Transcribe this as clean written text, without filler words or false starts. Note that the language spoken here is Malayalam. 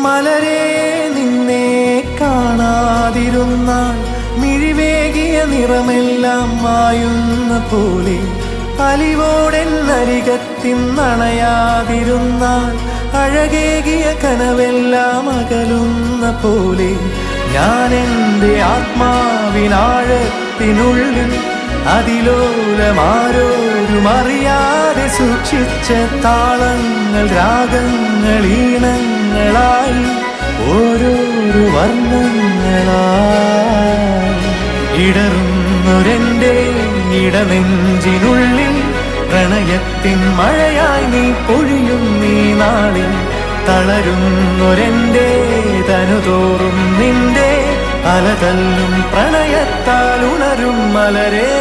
മലരേ നിന്നെ കാണാതിരുന്നാൽ മിഴിവേകിയ നിറമെല്ലാം മായുന്ന പോലെ, അലിവോടെന്നരികത്തിന്നണയാതിരുന്നാൽ അഴകേകിയ കനവെല്ലാം അകലുന്ന പോലെ, ഞാൻ എൻ്റെ ആത്മാവിനാഴത്തിനുള്ളിൽ അതിലോലമാരോരും അറിയാതെ സൂക്ഷിച്ച താളങ്ങൾ, രാഗങ്ങൾ, ഈണങ്ങളായി ഓരോരോ വർണ്ണങ്ങളായി ഇടറുന്നൊരെൻ്റെ ഇടനെഞ്ചിനുള്ളിൽ പ്രണയത്തിൻ മഴയായി നീ പൊഴിയും നീ നാളിൽ. തളരുന്നൊരെൻ്റെ തനുതോറും നിന്റെ അലതല്ലും പ്രണയത്താൽ ഉണരും മലരേ.